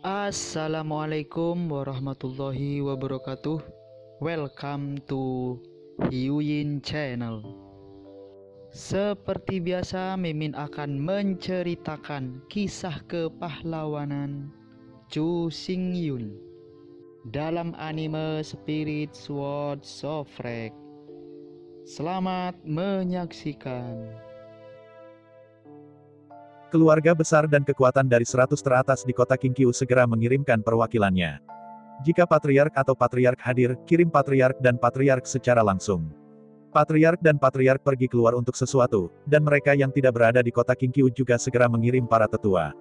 Assalamualaikum warahmatullahi wabarakatuh. Welcome to Hyuyin Channel. Seperti biasa, Mimin akan menceritakan kisah kepahlawanan Chu Xingyun dalam anime Spirit Sword Sofrek. Selamat menyaksikan. Keluarga besar dan kekuatan dari 100 teratas di kota Qingqiu segera mengirimkan perwakilannya. Jika patriark atau patriark hadir, kirim patriark dan patriark secara langsung. Patriark dan patriark pergi keluar untuk sesuatu, dan mereka yang tidak berada di kota Qingqiu juga segera mengirim para tetua.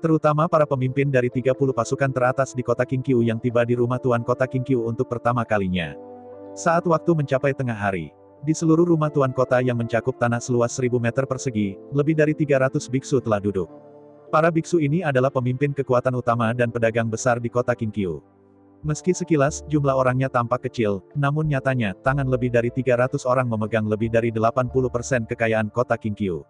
Terutama para pemimpin dari 30 pasukan teratas di kota Qingqiu yang tiba di rumah tuan kota Qingqiu untuk pertama kalinya. Saat waktu mencapai tengah hari, di seluruh rumah tuan kota yang mencakup tanah seluas 1000 meter persegi, lebih dari 300 biksu telah duduk. Para biksu ini adalah pemimpin kekuatan utama dan pedagang besar di kota Qingqiu. Meski sekilas, jumlah orangnya tampak kecil, namun nyatanya, tangan lebih dari 300 orang memegang lebih dari 80% kekayaan kota Qingqiu.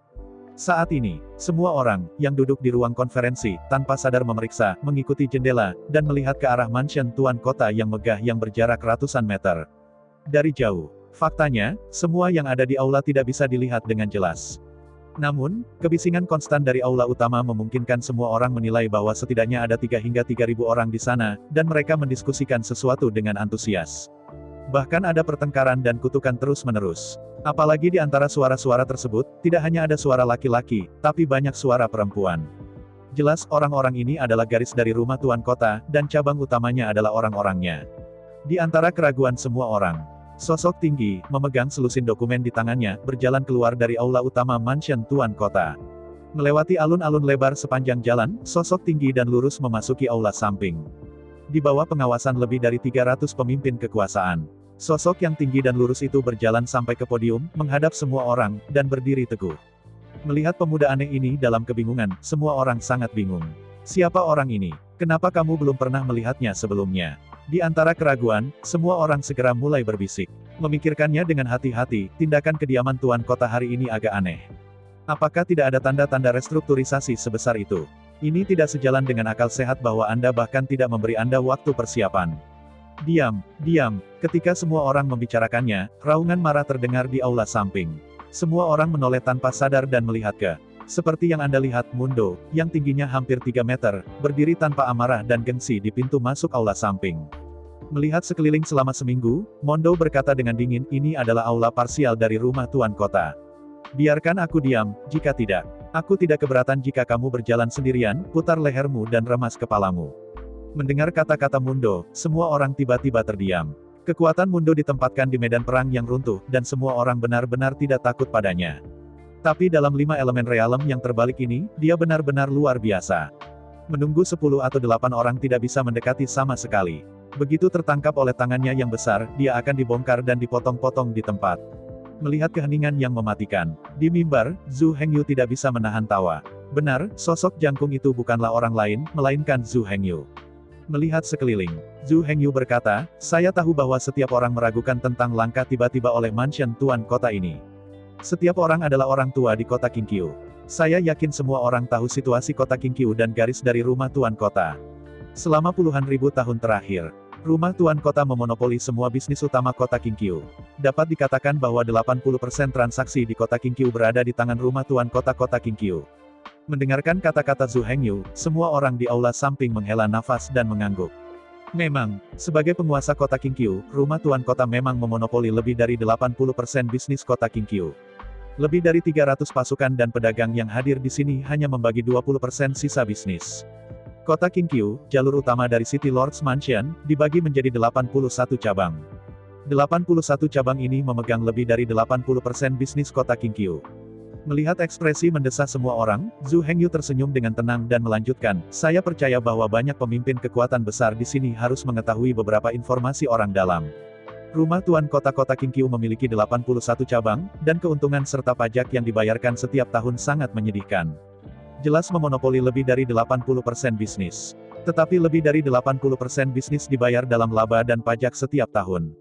Saat ini, semua orang, yang duduk di ruang konferensi, tanpa sadar memeriksa, mengikuti jendela, dan melihat ke arah mansion tuan kota yang megah yang berjarak ratusan meter. Dari jauh, faktanya, semua yang ada di aula tidak bisa dilihat dengan jelas. Namun, kebisingan konstan dari aula utama memungkinkan semua orang menilai bahwa setidaknya ada 3 hingga 3.000 orang di sana, dan mereka mendiskusikan sesuatu dengan antusias. Bahkan ada pertengkaran dan kutukan terus-menerus. Apalagi di antara suara-suara tersebut, tidak hanya ada suara laki-laki, tapi banyak suara perempuan. Jelas orang-orang ini adalah garis dari rumah tuan kota, dan cabang utamanya adalah orang-orangnya. Di antara keraguan semua orang, sosok tinggi, memegang selusin dokumen di tangannya, berjalan keluar dari aula utama mansion tuan kota. Melewati alun-alun lebar sepanjang jalan, sosok tinggi dan lurus memasuki aula samping. Di bawah pengawasan lebih dari 300 pemimpin kekuasaan. Sosok yang tinggi dan lurus itu berjalan sampai ke podium, menghadap semua orang, dan berdiri teguh. Melihat pemuda aneh ini dalam kebingungan, semua orang sangat bingung. Siapa orang ini? Kenapa kamu belum pernah melihatnya sebelumnya? Di antara keraguan, semua orang segera mulai berbisik. Memikirkannya dengan hati-hati, tindakan kediaman tuan kota hari ini agak aneh. Apakah tidak ada tanda-tanda restrukturisasi sebesar itu? Ini tidak sejalan dengan akal sehat bahwa Anda bahkan tidak memberi Anda waktu persiapan. Diam, diam. Ketika semua orang membicarakannya, raungan marah terdengar di aula samping. Semua orang menoleh tanpa sadar dan melihat ke. Seperti yang Anda lihat, Mundo, yang tingginya hampir 3 meter, berdiri tanpa amarah dan gengsi di pintu masuk aula samping. Melihat sekeliling selama seminggu, Mondo berkata dengan dingin, ini adalah aula parsial dari rumah tuan kota. Biarkan aku diam, jika tidak. Aku tidak keberatan jika kamu berjalan sendirian, putar lehermu dan remas kepalamu. Mendengar kata-kata Mundo, semua orang tiba-tiba terdiam. Kekuatan Mundo ditempatkan di medan perang yang runtuh, dan semua orang benar-benar tidak takut padanya. Tapi dalam 5 elemen realem yang terbalik ini, dia benar-benar luar biasa. Menunggu 10 atau 8 orang tidak bisa mendekati sama sekali. Begitu tertangkap oleh tangannya yang besar, dia akan dibongkar dan dipotong-potong di tempat. Melihat keheningan yang mematikan. Di mimbar, Zhu Hengyu tidak bisa menahan tawa. Benar, sosok jangkung itu bukanlah orang lain, melainkan Zhu Hengyu. Melihat sekeliling, Zhu Hengyu berkata, saya tahu bahwa setiap orang meragukan tentang langkah tiba-tiba oleh mansion tuan kota ini. Setiap orang adalah orang tua di kota Qingqiu. Saya yakin semua orang tahu situasi kota Qingqiu dan garis dari rumah tuan kota. Selama puluhan ribu tahun terakhir, rumah tuan kota memonopoli semua bisnis utama kota Qingqiu. Dapat dikatakan bahwa 80% transaksi di kota Qingqiu berada di tangan rumah tuan kota-kota Qingqiu. Mendengarkan kata-kata Zhu Hengyu, semua orang di aula samping menghela nafas dan mengangguk. Memang, sebagai penguasa kota Qingqiu, rumah tuan kota memang memonopoli lebih dari 80% bisnis kota Qingqiu. Lebih dari 300 pasukan dan pedagang yang hadir di sini hanya membagi 20% sisa bisnis. Kota Qingqiu, jalur utama dari City Lord's Mansion, dibagi menjadi 81 cabang. 81 cabang ini memegang lebih dari 80% bisnis kota Qingqiu. Melihat ekspresi mendesah semua orang, Zhu Hengyu tersenyum dengan tenang dan melanjutkan, saya percaya bahwa banyak pemimpin kekuatan besar di sini harus mengetahui beberapa informasi orang dalam. Rumah tuan kota-kota Qingqiu memiliki 81 cabang, dan keuntungan serta pajak yang dibayarkan setiap tahun sangat menyedihkan. Jelas memonopoli lebih dari 80% bisnis. Tetapi lebih dari 80% bisnis dibayar dalam laba dan pajak setiap tahun.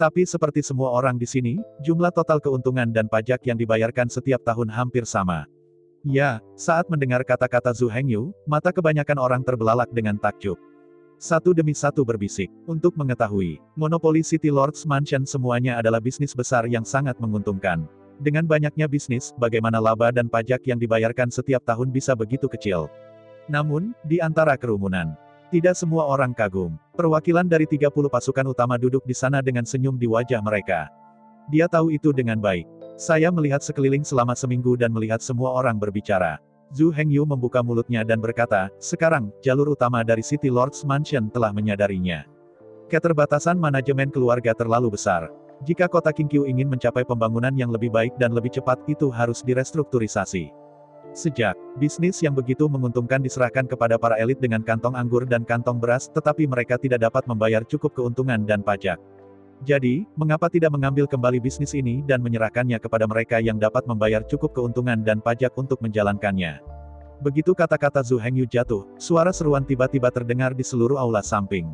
Tapi seperti semua orang di sini, jumlah total keuntungan dan pajak yang dibayarkan setiap tahun hampir sama. Ya, saat mendengar kata-kata Zhu Hengyu, mata kebanyakan orang terbelalak dengan takjub. Satu demi satu berbisik. Untuk mengetahui, monopoli City Lords Mansion semuanya adalah bisnis besar yang sangat menguntungkan. Dengan banyaknya bisnis, bagaimana laba dan pajak yang dibayarkan setiap tahun bisa begitu kecil? Namun, di antara kerumunan, tidak semua orang kagum. Perwakilan dari 30 pasukan utama duduk di sana dengan senyum di wajah mereka. Dia tahu itu dengan baik. Saya melihat sekeliling selama seminggu dan melihat semua orang berbicara. Zhu Hengyu membuka mulutnya dan berkata, sekarang, jalur utama dari City Lords Mansion telah menyadarinya. Keterbatasan manajemen keluarga terlalu besar. Jika kota Qingqiu ingin mencapai pembangunan yang lebih baik dan lebih cepat, itu harus direstrukturisasi. Sejak, bisnis yang begitu menguntungkan diserahkan kepada para elit dengan kantong anggur dan kantong beras, tetapi mereka tidak dapat membayar cukup keuntungan dan pajak. Jadi, mengapa tidak mengambil kembali bisnis ini dan menyerahkannya kepada mereka yang dapat membayar cukup keuntungan dan pajak untuk menjalankannya? Begitu kata-kata Zhu Hengyu jatuh, suara seruan tiba-tiba terdengar di seluruh aula samping.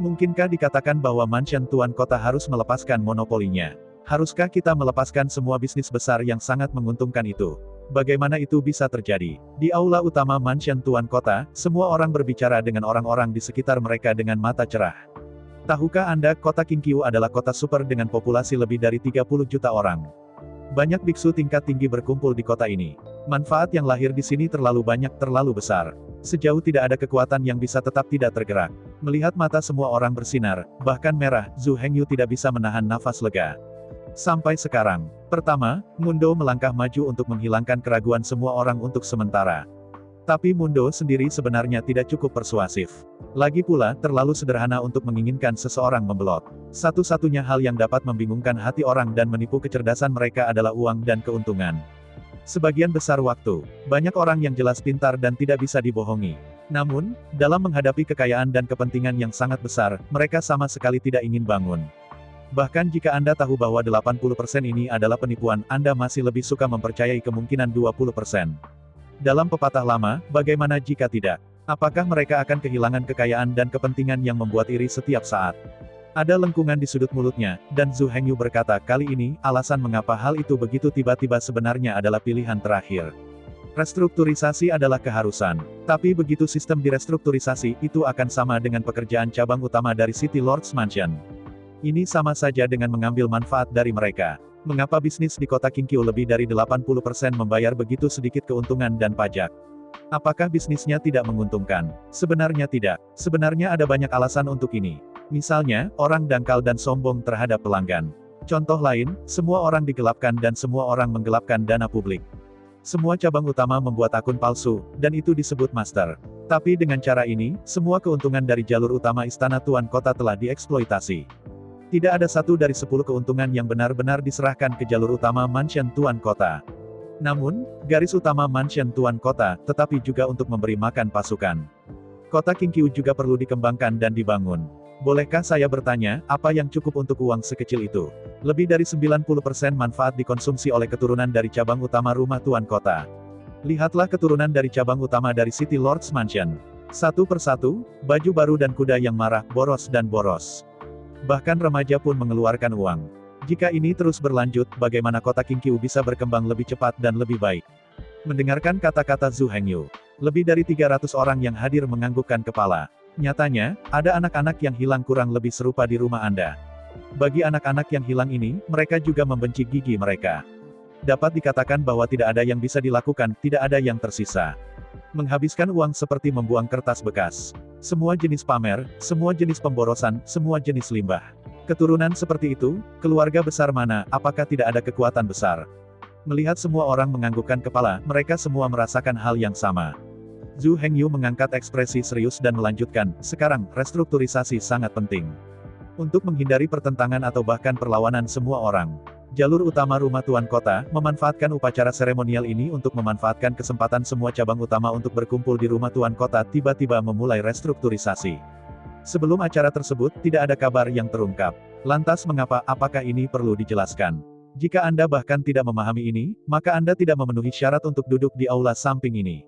Mungkinkah dikatakan bahwa mansion tuan kota harus melepaskan monopolinya? Haruskah kita melepaskan semua bisnis besar yang sangat menguntungkan itu? Bagaimana itu bisa terjadi? Di aula utama mansion tuan kota, semua orang berbicara dengan orang-orang di sekitar mereka dengan mata cerah. Tahukah Anda, kota Qingqiu adalah kota super dengan populasi lebih dari 30 juta orang. Banyak biksu tingkat tinggi berkumpul di kota ini. Manfaat yang lahir di sini terlalu banyak, terlalu besar. Sejauh tidak ada kekuatan yang bisa tetap tidak tergerak. Melihat mata semua orang bersinar, bahkan merah, Zhu Hengyu tidak bisa menahan nafas lega. Sampai sekarang, pertama, Mundo melangkah maju untuk menghilangkan keraguan semua orang untuk sementara. Tapi Mundo sendiri sebenarnya tidak cukup persuasif. Lagi pula, terlalu sederhana untuk menginginkan seseorang membelot. Satu-satunya hal yang dapat membingungkan hati orang dan menipu kecerdasan mereka adalah uang dan keuntungan. Sebagian besar waktu, banyak orang yang jelas pintar dan tidak bisa dibohongi. Namun, dalam menghadapi kekayaan dan kepentingan yang sangat besar, mereka sama sekali tidak ingin bangun. Bahkan jika Anda tahu bahwa 80% ini adalah penipuan, Anda masih lebih suka mempercayai kemungkinan 20%. Dalam pepatah lama, bagaimana jika tidak? Apakah mereka akan kehilangan kekayaan dan kepentingan yang membuat iri setiap saat? Ada lengkungan di sudut mulutnya, dan Zhu Hengyu berkata, kali ini, alasan mengapa hal itu begitu tiba-tiba sebenarnya adalah pilihan terakhir. Restrukturisasi adalah keharusan. Tapi begitu sistem direstrukturisasi, itu akan sama dengan pekerjaan cabang utama dari City Lords Mansion. Ini sama saja dengan mengambil manfaat dari mereka. Mengapa bisnis di kota Qingqiu lebih dari 80% membayar begitu sedikit keuntungan dan pajak? Apakah bisnisnya tidak menguntungkan? Sebenarnya tidak. Sebenarnya ada banyak alasan untuk ini. Misalnya, orang dangkal dan sombong terhadap pelanggan. Contoh lain, semua orang digelapkan dan semua orang menggelapkan dana publik. Semua cabang utama membuat akun palsu, dan itu disebut master. Tapi dengan cara ini, semua keuntungan dari jalur utama istana tuan kota telah dieksploitasi. Tidak ada satu dari 10 keuntungan yang benar-benar diserahkan ke jalur utama mansion tuan kota. Namun, garis utama mansion tuan kota, tetapi juga untuk memberi makan pasukan. Kota Qingqiu juga perlu dikembangkan dan dibangun. Bolehkah saya bertanya, apa yang cukup untuk uang sekecil itu? Lebih dari 90% manfaat dikonsumsi oleh keturunan dari cabang utama rumah tuan kota. Lihatlah keturunan dari cabang utama dari City Lords Mansion. Satu persatu, baju baru dan kuda yang marah, boros dan boros. Bahkan remaja pun mengeluarkan uang. Jika ini terus berlanjut, bagaimana kota Qingqiu bisa berkembang lebih cepat dan lebih baik? Mendengarkan kata-kata Zhu Hengyu, lebih dari 300 orang yang hadir menganggukkan kepala. Nyatanya, ada anak-anak yang hilang kurang lebih serupa di rumah Anda. Bagi anak-anak yang hilang ini, mereka juga membenci gigi mereka. Dapat dikatakan bahwa tidak ada yang bisa dilakukan, tidak ada yang tersisa. Menghabiskan uang seperti membuang kertas bekas. Semua jenis pamer, semua jenis pemborosan, semua jenis limbah. Keturunan seperti itu, keluarga besar mana, apakah tidak ada kekuatan besar? Melihat semua orang menganggukkan kepala, mereka semua merasakan hal yang sama. Zhu Hengyu mengangkat ekspresi serius dan melanjutkan, sekarang, restrukturisasi sangat penting. Untuk menghindari pertentangan atau bahkan perlawanan semua orang. Jalur utama rumah tuan kota, memanfaatkan upacara seremonial ini untuk memanfaatkan kesempatan semua cabang utama untuk berkumpul di rumah tuan kota tiba-tiba memulai restrukturisasi. Sebelum acara tersebut, tidak ada kabar yang terungkap. Lantas mengapa, apakah ini perlu dijelaskan? Jika Anda bahkan tidak memahami ini, maka Anda tidak memenuhi syarat untuk duduk di aula samping ini.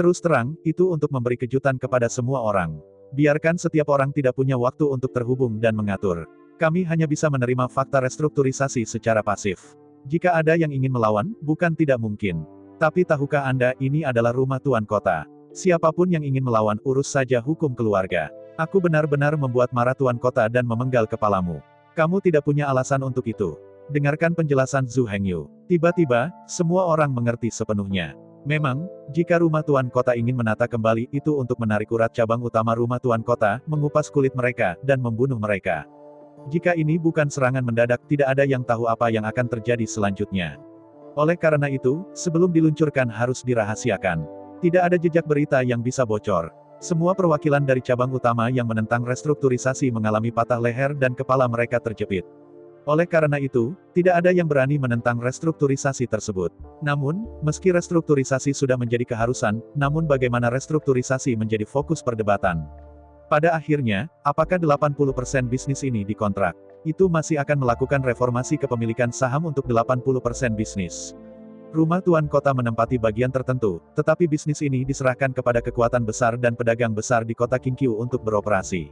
Terus terang, itu untuk memberi kejutan kepada semua orang. Biarkan setiap orang tidak punya waktu untuk terhubung dan mengatur. Kami hanya bisa menerima fakta restrukturisasi secara pasif. Jika ada yang ingin melawan, bukan tidak mungkin. Tapi tahukah Anda, ini adalah rumah tuan kota. Siapapun yang ingin melawan, urus saja hukum keluarga. Aku benar-benar membuat marah tuan kota dan memenggal kepalamu. Kamu tidak punya alasan untuk itu. Dengarkan penjelasan Zhu Hengyu. Tiba-tiba, semua orang mengerti sepenuhnya. Memang, jika rumah tuan kota ingin menata kembali, itu untuk menarik urat cabang utama rumah tuan kota, mengupas kulit mereka, dan membunuh mereka. Jika ini bukan serangan mendadak, tidak ada yang tahu apa yang akan terjadi selanjutnya. Oleh karena itu, sebelum diluncurkan harus dirahasiakan. Tidak ada jejak berita yang bisa bocor. Semua perwakilan dari cabang utama yang menentang restrukturisasi mengalami patah leher dan kepala mereka terjepit. Oleh karena itu, tidak ada yang berani menentang restrukturisasi tersebut. Namun, meski restrukturisasi sudah menjadi keharusan, namun bagaimana restrukturisasi menjadi fokus perdebatan. Pada akhirnya, apakah 80% bisnis ini dikontrak? Itu masih akan melakukan reformasi kepemilikan saham untuk 80% bisnis. Rumah tuan kota menempati bagian tertentu, tetapi bisnis ini diserahkan kepada kekuatan besar dan pedagang besar di kota Qingqiu untuk beroperasi.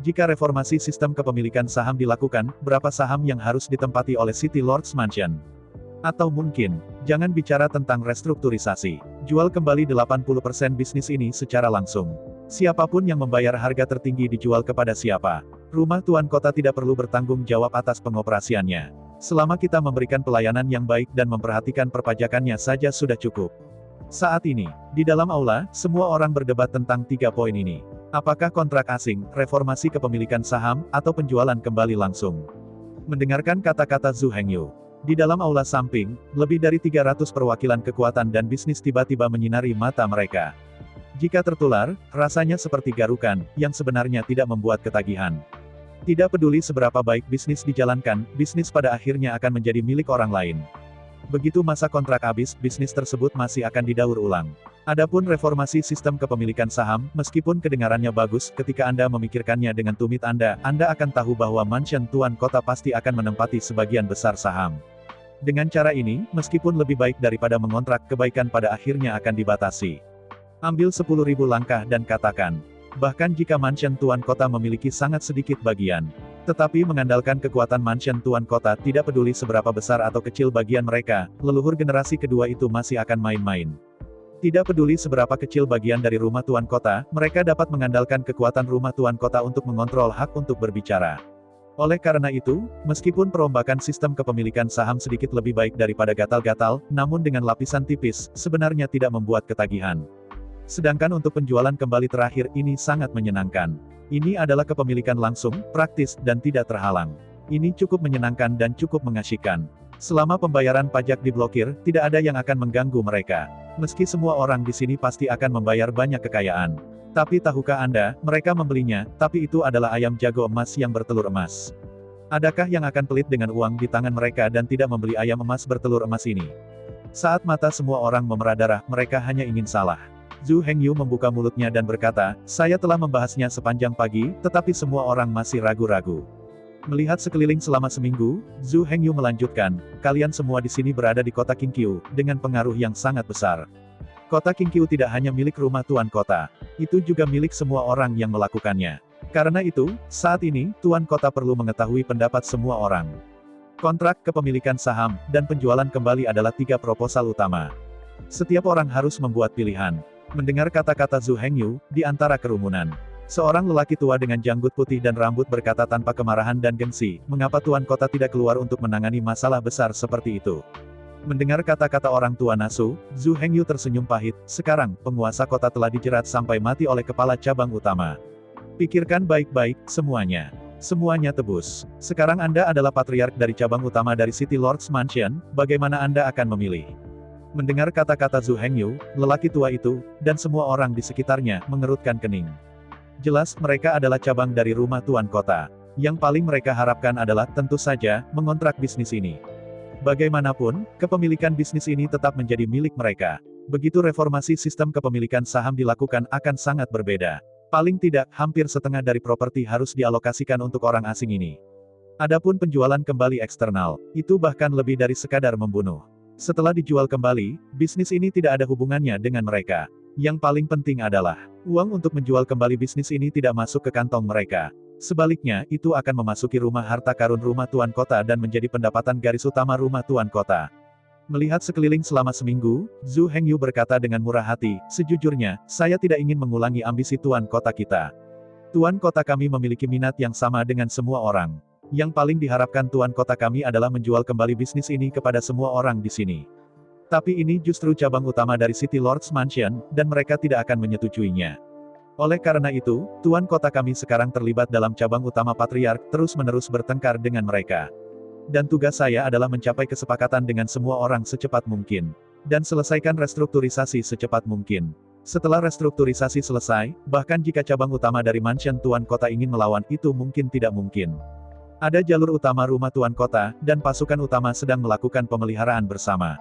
Jika reformasi sistem kepemilikan saham dilakukan, berapa saham yang harus ditempati oleh City Lords Mansion? Atau mungkin, jangan bicara tentang restrukturisasi. Jual kembali 80% bisnis ini secara langsung. Siapapun yang membayar harga tertinggi dijual kepada siapa. Rumah tuan kota tidak perlu bertanggung jawab atas pengoperasiannya. Selama kita memberikan pelayanan yang baik dan memperhatikan perpajakannya saja sudah cukup. Saat ini, di dalam aula, semua orang berdebat tentang 3 poin ini. Apakah kontrak asing, reformasi kepemilikan saham, atau penjualan kembali langsung? Mendengarkan kata-kata Zhu Hengyu. Di dalam aula samping, lebih dari 300 perwakilan kekuatan dan bisnis tiba-tiba menyinari mata mereka. Jika tertular, rasanya seperti garukan, yang sebenarnya tidak membuat ketagihan. Tidak peduli seberapa baik bisnis dijalankan, bisnis pada akhirnya akan menjadi milik orang lain. Begitu masa kontrak habis, bisnis tersebut masih akan didaur ulang. Adapun reformasi sistem kepemilikan saham, meskipun kedengarannya bagus, ketika Anda memikirkannya dengan tumit Anda akan tahu bahwa mansion tuan kota pasti akan menempati sebagian besar saham. Dengan cara ini, meskipun lebih baik daripada mengontrak, kebaikan pada akhirnya akan dibatasi. Ambil 10.000 langkah dan katakan, bahkan jika mansion tuan kota memiliki sangat sedikit bagian, tetapi mengandalkan kekuatan mansion tuan kota, tidak peduli seberapa besar atau kecil bagian mereka, leluhur generasi kedua itu masih akan main-main. Tidak peduli seberapa kecil bagian dari rumah tuan kota, mereka dapat mengandalkan kekuatan rumah tuan kota untuk mengontrol hak untuk berbicara. Oleh karena itu, meskipun perombakan sistem kepemilikan saham sedikit lebih baik daripada gatal-gatal, namun dengan lapisan tipis, sebenarnya tidak membuat ketagihan. Sedangkan untuk penjualan kembali terakhir ini sangat menyenangkan. Ini adalah kepemilikan langsung, praktis, dan tidak terhalang. Ini cukup menyenangkan dan cukup mengasyikkan. Selama pembayaran pajak diblokir, tidak ada yang akan mengganggu mereka. Meski semua orang di sini pasti akan membayar banyak kekayaan. Tapi tahukah Anda, mereka membelinya, tapi itu adalah ayam jago emas yang bertelur emas. Adakah yang akan pelit dengan uang di tangan mereka dan tidak membeli ayam emas bertelur emas ini? Saat mata semua orang memerah darah, mereka hanya ingin salah. Zhu Hengyu membuka mulutnya dan berkata, saya telah membahasnya sepanjang pagi, tetapi semua orang masih ragu-ragu. Melihat sekeliling selama seminggu, Zhu Hengyu melanjutkan, kalian semua di sini berada di kota Qingqiu, dengan pengaruh yang sangat besar. Kota Qingqiu tidak hanya milik rumah tuan kota, itu juga milik semua orang yang melakukannya. Karena itu, saat ini, tuan kota perlu mengetahui pendapat semua orang. Kontrak kepemilikan saham, dan penjualan kembali adalah 3 proposal utama. Setiap orang harus membuat pilihan. Mendengar kata-kata Zhu Hengyu, di antara kerumunan, seorang lelaki tua dengan janggut putih dan rambut berkata tanpa kemarahan dan gengsi, mengapa tuan kota tidak keluar untuk menangani masalah besar seperti itu? Mendengar kata-kata orang tua Nasu, Zhu Hengyu tersenyum pahit, sekarang, penguasa kota telah dijerat sampai mati oleh kepala cabang utama. Pikirkan baik-baik, semuanya. Semuanya tebus. Sekarang Anda adalah patriark dari cabang utama dari City Lords Mansion, bagaimana Anda akan memilih? Mendengar kata-kata Zhu Hengyu, lelaki tua itu, dan semua orang di sekitarnya, mengerutkan kening. Jelas, mereka adalah cabang dari rumah tuan kota. Yang paling mereka harapkan adalah, tentu saja, mengontrak bisnis ini. Bagaimanapun, kepemilikan bisnis ini tetap menjadi milik mereka. Begitu reformasi sistem kepemilikan saham dilakukan akan sangat berbeda. Paling tidak, hampir setengah dari properti harus dialokasikan untuk orang asing ini. Adapun penjualan kembali eksternal, itu bahkan lebih dari sekadar membunuh. Setelah dijual kembali, bisnis ini tidak ada hubungannya dengan mereka. Yang paling penting adalah, uang untuk menjual kembali bisnis ini tidak masuk ke kantong mereka. Sebaliknya, itu akan memasuki rumah harta karun rumah tuan kota dan menjadi pendapatan garis utama rumah tuan kota. Melihat sekeliling selama seminggu, Zhu Hengyu berkata dengan murah hati, sejujurnya, saya tidak ingin mengulangi ambisi tuan kota kita. Tuan kota kami memiliki minat yang sama dengan semua orang. Yang paling diharapkan tuan kota kami adalah menjual kembali bisnis ini kepada semua orang di sini. Tapi ini justru cabang utama dari City Lords Mansion, dan mereka tidak akan menyetujuinya. Oleh karena itu, tuan kota kami sekarang terlibat dalam cabang utama Patriark, terus-menerus bertengkar dengan mereka. Dan tugas saya adalah mencapai kesepakatan dengan semua orang secepat mungkin. Dan selesaikan restrukturisasi secepat mungkin. Setelah restrukturisasi selesai, bahkan jika cabang utama dari Mansion tuan kota ingin melawan, itu mungkin tidak mungkin. Ada jalur utama rumah tuan kota, dan pasukan utama sedang melakukan pemeliharaan bersama.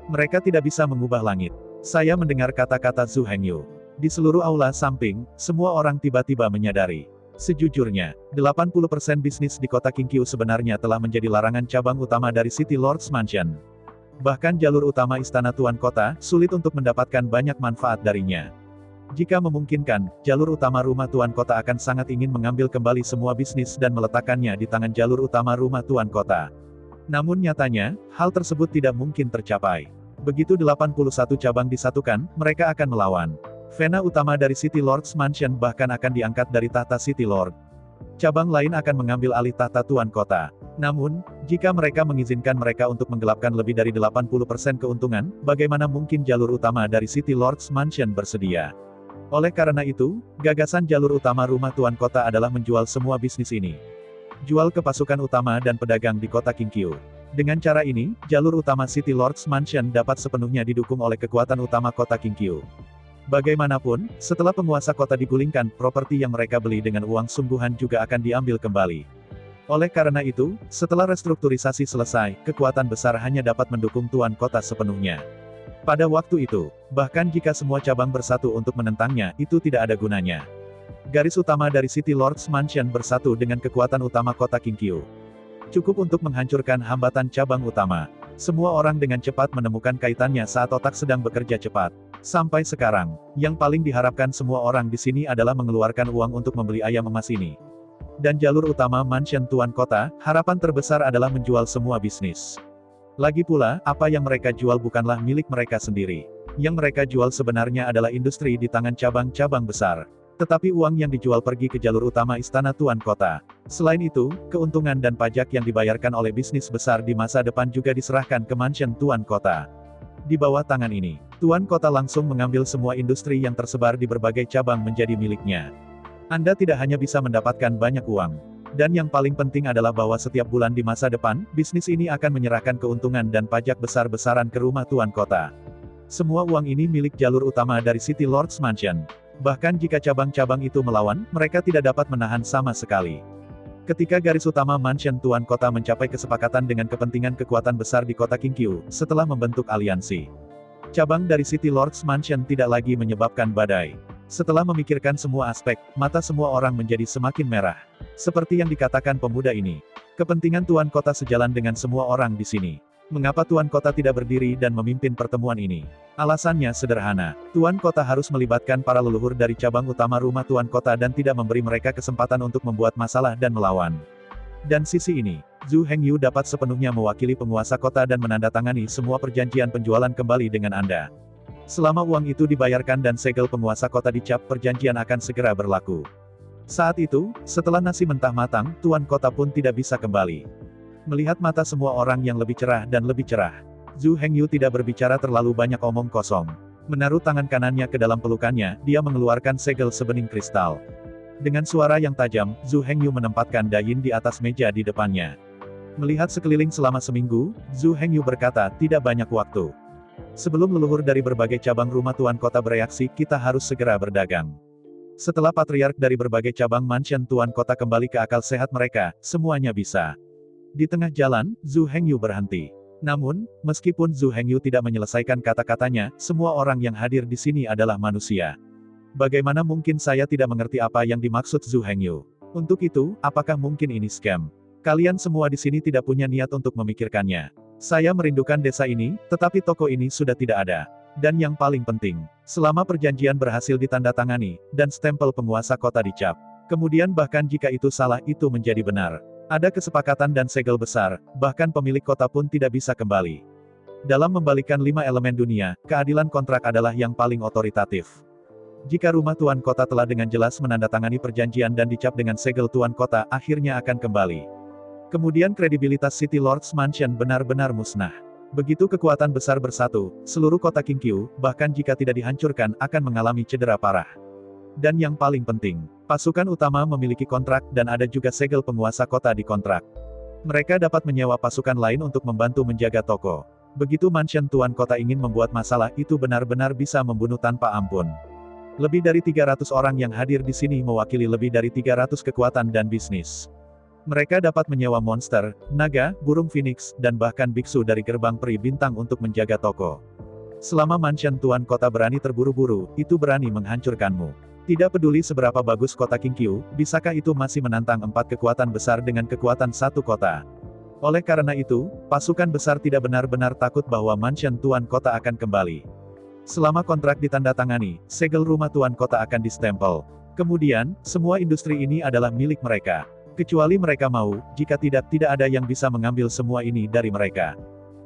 Mereka tidak bisa mengubah langit. Saya mendengar kata-kata Zhu Hengyu. Di seluruh aula samping, semua orang tiba-tiba menyadari. Sejujurnya, 80% bisnis di kota Qingqiu sebenarnya telah menjadi larangan cabang utama dari City Lords Mansion. Bahkan jalur utama istana tuan kota, sulit untuk mendapatkan banyak manfaat darinya. Jika memungkinkan, jalur utama rumah tuan kota akan sangat ingin mengambil kembali semua bisnis dan meletakkannya di tangan jalur utama rumah tuan kota. Namun nyatanya, hal tersebut tidak mungkin tercapai. Begitu 81 cabang disatukan, mereka akan melawan. Vena utama dari City Lords Mansion bahkan akan diangkat dari tahta City Lord. Cabang lain akan mengambil alih tahta tuan kota. Namun, jika mereka mengizinkan mereka untuk menggelapkan lebih dari 80% keuntungan, bagaimana mungkin jalur utama dari City Lords Mansion bersedia? Oleh karena itu, gagasan jalur utama rumah tuan kota adalah menjual semua bisnis ini. Jual ke pasukan utama dan pedagang di kota Qingqiu. Dengan cara ini, jalur utama City Lords Mansion dapat sepenuhnya didukung oleh kekuatan utama kota Qingqiu. Bagaimanapun, setelah penguasa kota digulingkan, properti yang mereka beli dengan uang sungguhan juga akan diambil kembali. Oleh karena itu, setelah restrukturisasi selesai, kekuatan besar hanya dapat mendukung tuan kota sepenuhnya. Pada waktu itu, bahkan jika semua cabang bersatu untuk menentangnya, itu tidak ada gunanya. Garis utama dari City Lords Mansion bersatu dengan kekuatan utama kota Qingqiu. Cukup untuk menghancurkan hambatan cabang utama. Semua orang dengan cepat menemukan kaitannya saat otak sedang bekerja cepat. Sampai sekarang, yang paling diharapkan semua orang di sini adalah mengeluarkan uang untuk membeli ayam emas ini. Dan jalur utama Mansion tuan kota, harapan terbesar adalah menjual semua bisnis. Lagi pula, apa yang mereka jual bukanlah milik mereka sendiri. Yang mereka jual sebenarnya adalah industri di tangan cabang-cabang besar. Tetapi uang yang dijual pergi ke jalur utama istana tuan kota. Selain itu, keuntungan dan pajak yang dibayarkan oleh bisnis besar di masa depan juga diserahkan ke Mansion tuan kota. Di bawah tangan ini, tuan kota langsung mengambil semua industri yang tersebar di berbagai cabang menjadi miliknya. Anda tidak hanya bisa mendapatkan banyak uang. Dan yang paling penting adalah bahwa setiap bulan di masa depan, bisnis ini akan menyerahkan keuntungan dan pajak besar-besaran ke rumah tuan kota. Semua uang ini milik jalur utama dari City Lords Mansion. Bahkan jika cabang-cabang itu melawan, mereka tidak dapat menahan sama sekali. Ketika garis utama Mansion tuan kota mencapai kesepakatan dengan kepentingan kekuatan besar di kota Qingqiu, setelah membentuk aliansi. Cabang dari City Lords Mansion tidak lagi menyebabkan badai. Setelah memikirkan semua aspek, mata semua orang menjadi semakin merah. Seperti yang dikatakan pemuda ini. Kepentingan tuan kota sejalan dengan semua orang di sini. Mengapa tuan kota tidak berdiri dan memimpin pertemuan ini? Alasannya sederhana. Tuan kota harus melibatkan para leluhur dari cabang utama rumah tuan kota dan tidak memberi mereka kesempatan untuk membuat masalah dan melawan. Dan sisi ini, Zhu Hengyu dapat sepenuhnya mewakili penguasa kota dan menandatangani semua perjanjian penjualan kembali dengan Anda. Selama uang itu dibayarkan dan segel penguasa kota dicap, perjanjian akan segera berlaku. Saat itu, setelah nasi mentah matang, tuan kota pun tidak bisa kembali. Melihat mata semua orang yang lebih cerah dan lebih cerah, Zhu Hengyu tidak berbicara terlalu banyak omong kosong. Menaruh tangan kanannya ke dalam pelukannya, dia mengeluarkan segel sebening kristal. Dengan suara yang tajam, Zhu Hengyu menempatkan Dayin di atas meja di depannya. Melihat sekeliling selama seminggu, Zhu Hengyu berkata, tidak banyak waktu. Sebelum leluhur dari berbagai cabang rumah tuan kota bereaksi, kita harus segera berdagang. Setelah patriark dari berbagai cabang Mansion tuan kota kembali ke akal sehat mereka, semuanya bisa. Di tengah jalan, Zhu Hengyu berhenti. Namun, meskipun Zhu Hengyu tidak menyelesaikan kata-katanya, semua orang yang hadir di sini adalah manusia. Bagaimana mungkin saya tidak mengerti apa yang dimaksud Zhu Hengyu? Untuk itu, apakah mungkin ini scam? Kalian semua di sini tidak punya niat untuk memikirkannya. Saya merindukan desa ini, tetapi toko ini sudah tidak ada. Dan yang paling penting, selama perjanjian berhasil ditandatangani, dan stempel penguasa kota dicap. Kemudian bahkan jika itu salah, itu menjadi benar. Ada kesepakatan dan segel besar, bahkan pemilik kota pun tidak bisa kembali. Dalam membalikan 5 elemen dunia, keadilan kontrak adalah yang paling otoritatif. Jika rumah tuan kota telah dengan jelas menandatangani perjanjian dan dicap dengan segel tuan kota, akhirnya akan kembali. Kemudian kredibilitas City Lords Mansion benar-benar musnah. Begitu kekuatan besar bersatu, seluruh kota Kinkyu, bahkan jika tidak dihancurkan, akan mengalami cedera parah. Dan yang paling penting, pasukan utama memiliki kontrak dan ada juga segel penguasa kota di kontrak. Mereka dapat menyewa pasukan lain untuk membantu menjaga toko. Begitu mansion tuan kota ingin membuat masalah, itu benar-benar bisa membunuh tanpa ampun. Lebih dari 300 orang yang hadir di sini mewakili lebih dari 300 kekuatan dan bisnis. Mereka dapat menyewa monster, naga, burung phoenix, dan bahkan biksu dari gerbang peri bintang untuk menjaga toko. Selama mansion tuan kota berani terburu-buru, itu berani menghancurkanmu. Tidak peduli seberapa bagus kota Kinkyu, bisakah itu masih menantang 4 kekuatan besar dengan kekuatan satu kota. Oleh karena itu, pasukan besar tidak benar-benar takut bahwa mansion tuan kota akan kembali. Selama kontrak ditandatangani, segel rumah tuan kota akan distempel. Kemudian, semua industri ini adalah milik mereka. Kecuali mereka mau, jika tidak ada yang bisa mengambil semua ini dari mereka.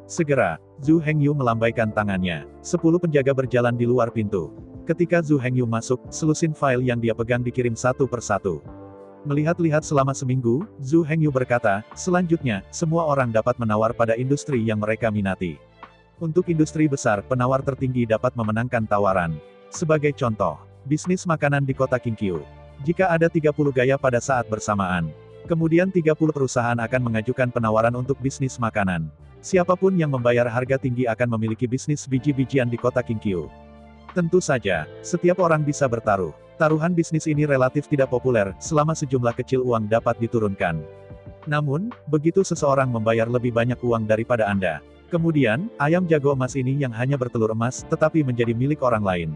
Segera, Zhu Hengyu melambaikan tangannya. 10 penjaga berjalan di luar pintu. Ketika Zhu Hengyu masuk, selusin file yang dia pegang dikirim satu persatu. Melihat-lihat selama seminggu, Zhu Hengyu berkata, selanjutnya, semua orang dapat menawar pada industri yang mereka minati. Untuk industri besar, penawar tertinggi dapat memenangkan tawaran. Sebagai contoh, bisnis makanan di kota Kinkyu. Jika ada 30 gaya pada saat bersamaan, kemudian 30 perusahaan akan mengajukan penawaran untuk bisnis makanan. Siapapun yang membayar harga tinggi akan memiliki bisnis biji-bijian di kota Kinkyu. Tentu saja, setiap orang bisa bertaruh. Taruhan bisnis ini relatif tidak populer, selama sejumlah kecil uang dapat diturunkan. Namun, begitu seseorang membayar lebih banyak uang daripada Anda, kemudian, ayam jago emas ini yang hanya bertelur emas, tetapi menjadi milik orang lain.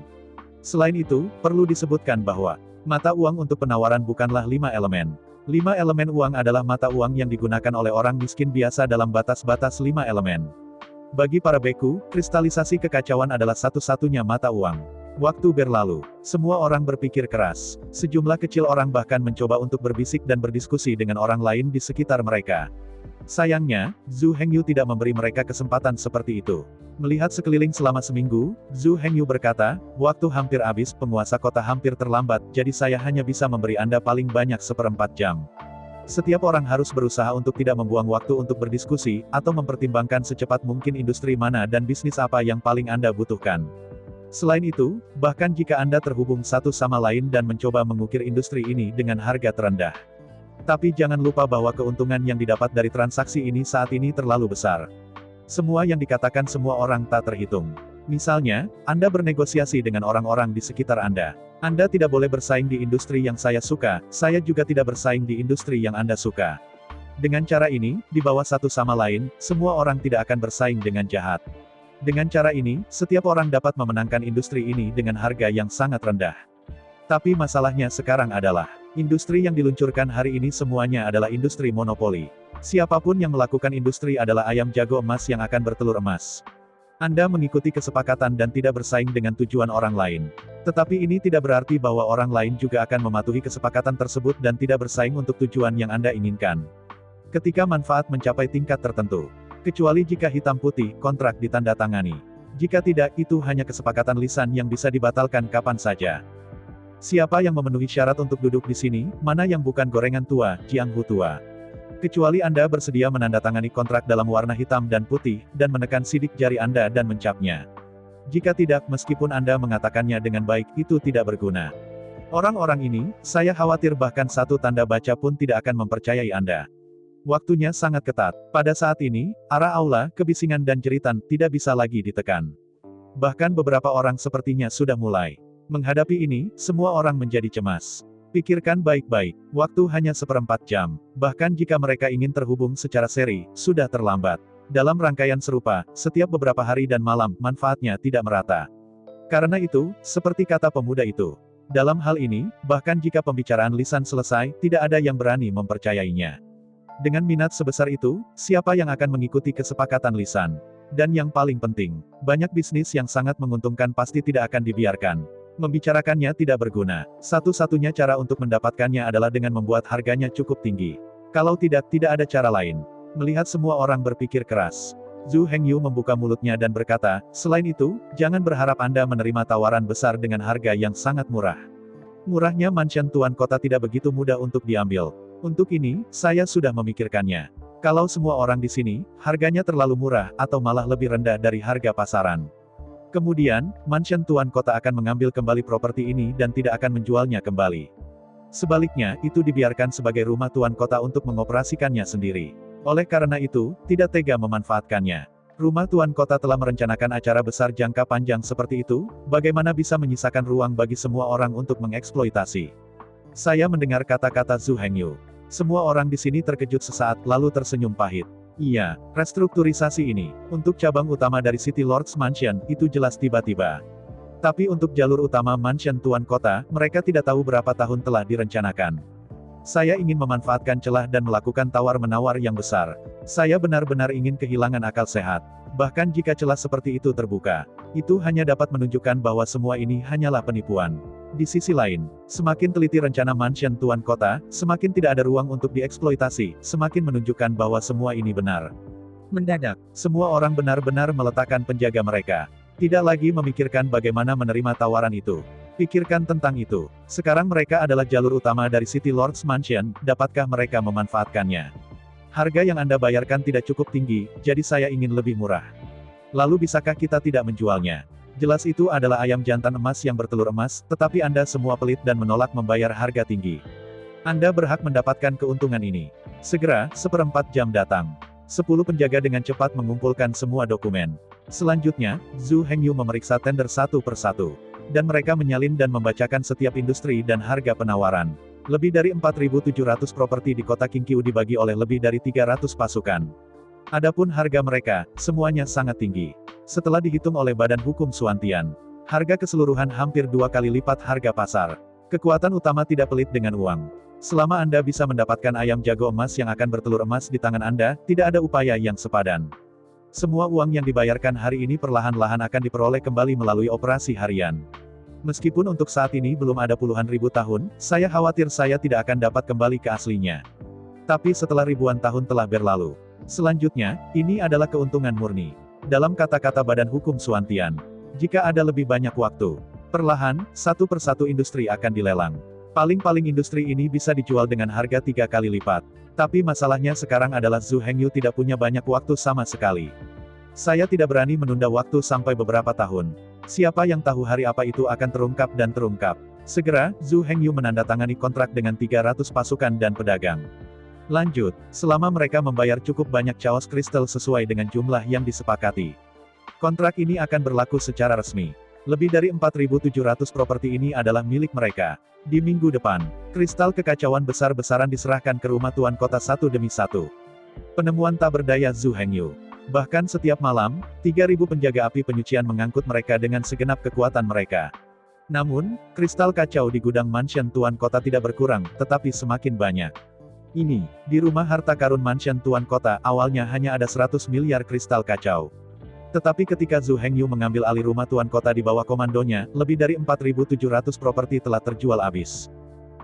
Selain itu, perlu disebutkan bahwa, mata uang untuk penawaran bukanlah 5 elemen. 5 elemen uang adalah mata uang yang digunakan oleh orang miskin biasa dalam batas-batas 5 elemen. Bagi para beku, kristalisasi kekacauan adalah satu-satunya mata uang. Waktu berlalu, semua orang berpikir keras. Sejumlah kecil orang bahkan mencoba untuk berbisik dan berdiskusi dengan orang lain di sekitar mereka. Sayangnya, Zhu Hengyu tidak memberi mereka kesempatan seperti itu. Melihat sekeliling selama seminggu, Zhu Hengyu berkata, waktu hampir habis, penguasa kota hampir terlambat, jadi saya hanya bisa memberi Anda paling banyak 1/4 jam. Setiap orang harus berusaha untuk tidak membuang waktu untuk berdiskusi, atau mempertimbangkan secepat mungkin industri mana dan bisnis apa yang paling Anda butuhkan. Selain itu, bahkan jika Anda terhubung satu sama lain dan mencoba mengukir industri ini dengan harga terendah. Tapi jangan lupa bahwa keuntungan yang didapat dari transaksi ini saat ini terlalu besar. Semua yang dikatakan semua orang tak terhitung. Misalnya, Anda bernegosiasi dengan orang-orang di sekitar Anda. Anda tidak boleh bersaing di industri yang saya suka, saya juga tidak bersaing di industri yang Anda suka. Dengan cara ini, di bawah satu sama lain, semua orang tidak akan bersaing dengan jahat. Dengan cara ini, setiap orang dapat memenangkan industri ini dengan harga yang sangat rendah. Tapi masalahnya sekarang adalah, industri yang diluncurkan hari ini semuanya adalah industri monopoli. Siapapun yang melakukan industri adalah ayam jago emas yang akan bertelur emas. Anda mengikuti kesepakatan dan tidak bersaing dengan tujuan orang lain. Tetapi ini tidak berarti bahwa orang lain juga akan mematuhi kesepakatan tersebut dan tidak bersaing untuk tujuan yang Anda inginkan. Ketika manfaat mencapai tingkat tertentu. Kecuali jika hitam putih, kontrak ditandatangani. Jika tidak, itu hanya kesepakatan lisan yang bisa dibatalkan kapan saja. Siapa yang memenuhi syarat untuk duduk di sini, mana yang bukan gorengan tua, Jianghu tua. Kecuali Anda bersedia menandatangani kontrak dalam warna hitam dan putih, dan menekan sidik jari Anda dan mencapnya. Jika tidak, meskipun Anda mengatakannya dengan baik, itu tidak berguna. Orang-orang ini, saya khawatir bahkan satu tanda baca pun tidak akan mempercayai Anda. Waktunya sangat ketat. Pada saat ini, arah aula, kebisingan dan jeritan, tidak bisa lagi ditekan. Bahkan beberapa orang sepertinya sudah mulai. Menghadapi ini, semua orang menjadi cemas. Pikirkan baik-baik, waktu hanya 1/4 jam. Bahkan jika mereka ingin terhubung secara seri, sudah terlambat. Dalam rangkaian serupa, setiap beberapa hari dan malam, manfaatnya tidak merata. Karena itu, seperti kata pemuda itu. Dalam hal ini, bahkan jika pembicaraan lisan selesai, tidak ada yang berani mempercayainya. Dengan minat sebesar itu, siapa yang akan mengikuti kesepakatan lisan? Dan yang paling penting, banyak bisnis yang sangat menguntungkan pasti tidak akan dibiarkan. Membicarakannya tidak berguna. Satu-satunya cara untuk mendapatkannya adalah dengan membuat harganya cukup tinggi. Kalau tidak ada cara lain. Melihat semua orang berpikir keras. Zhu Hengyu membuka mulutnya dan berkata, selain itu, jangan berharap Anda menerima tawaran besar dengan harga yang sangat murah. Murahnya mansion Tuan Kota tidak begitu mudah untuk diambil. Untuk ini, saya sudah memikirkannya. Kalau semua orang di sini, harganya terlalu murah, atau malah lebih rendah dari harga pasaran. Kemudian, mansion Tuan Kota akan mengambil kembali properti ini dan tidak akan menjualnya kembali. Sebaliknya, itu dibiarkan sebagai rumah Tuan Kota untuk mengoperasikannya sendiri. Oleh karena itu, tidak tega memanfaatkannya. Rumah Tuan Kota telah merencanakan acara besar jangka panjang seperti itu, bagaimana bisa menyisakan ruang bagi semua orang untuk mengeksploitasi. Saya mendengar kata-kata Zhu Hengyu. Semua orang di sini terkejut sesaat, lalu tersenyum pahit. Iya, restrukturisasi ini, untuk cabang utama dari City Lords Mansion, itu jelas tiba-tiba. Tapi untuk jalur utama mansion Tuan Kota, mereka tidak tahu berapa tahun telah direncanakan. Saya ingin memanfaatkan celah dan melakukan tawar-menawar yang besar. Saya benar-benar ingin kehilangan akal sehat. Bahkan jika celah seperti itu terbuka, itu hanya dapat menunjukkan bahwa semua ini hanyalah penipuan. Di sisi lain, semakin teliti rencana mansion Tuan Kota, semakin tidak ada ruang untuk dieksploitasi, semakin menunjukkan bahwa semua ini benar. Mendadak, semua orang benar-benar meletakkan penjaga mereka. Tidak lagi memikirkan bagaimana menerima tawaran itu. Pikirkan tentang itu. Sekarang mereka adalah jalur utama dari City Lords Mansion, dapatkah mereka memanfaatkannya? Harga yang Anda bayarkan tidak cukup tinggi, jadi saya ingin lebih murah. Lalu bisakah kita tidak menjualnya? Jelas itu adalah ayam jantan emas yang bertelur emas, tetapi Anda semua pelit dan menolak membayar harga tinggi. Anda berhak mendapatkan keuntungan ini. Segera, 1/4 jam datang. 10 penjaga dengan cepat mengumpulkan semua dokumen. Selanjutnya, Zhu Hengyu memeriksa tender satu persatu. Dan mereka menyalin dan membacakan setiap industri dan harga penawaran. Lebih dari 4.700 properti di kota Qingqiu dibagi oleh lebih dari 300 pasukan. Adapun harga mereka, semuanya sangat tinggi. Setelah dihitung oleh Badan Hukum Suantian, harga keseluruhan hampir 2 kali lipat harga pasar. Kekuatan utama tidak pelit dengan uang. Selama Anda bisa mendapatkan ayam jago emas yang akan bertelur emas di tangan Anda, tidak ada upaya yang sepadan. Semua uang yang dibayarkan hari ini perlahan-lahan akan diperoleh kembali melalui operasi harian. Meskipun untuk saat ini belum ada puluhan ribu tahun, saya khawatir saya tidak akan dapat kembali ke aslinya. Tapi setelah ribuan tahun telah berlalu. Selanjutnya, ini adalah keuntungan murni. Dalam kata-kata Badan Hukum Suantian, jika ada lebih banyak waktu, perlahan, satu persatu industri akan dilelang. Paling-paling industri ini bisa dijual dengan harga 3 kali lipat. Tapi masalahnya sekarang adalah Zhu Hengyu tidak punya banyak waktu sama sekali. Saya tidak berani menunda waktu sampai beberapa tahun. Siapa yang tahu hari apa itu akan terungkap dan terungkap. Segera, Zhu Hengyu menandatangani kontrak dengan 300 pasukan dan pedagang. Lanjut, selama mereka membayar cukup banyak chaos kristal sesuai dengan jumlah yang disepakati. Kontrak ini akan berlaku secara resmi. Lebih dari 4.700 properti ini adalah milik mereka. Di minggu depan, kristal kekacauan besar-besaran diserahkan ke rumah Tuan Kota satu demi satu. Penemuan tak berdaya Zhu Hengyu. Bahkan setiap malam, 3.000 penjaga api penyucian mengangkut mereka dengan segenap kekuatan mereka. Namun, kristal kacau di gudang mansion Tuan Kota tidak berkurang, tetapi semakin banyak. Ini, di rumah harta karun mansion Tuan Kota, awalnya hanya ada 100 miliar kristal kacau. Tetapi ketika Zhu Hengyu mengambil alih rumah Tuan Kota di bawah komandonya, lebih dari 4.700 properti telah terjual habis.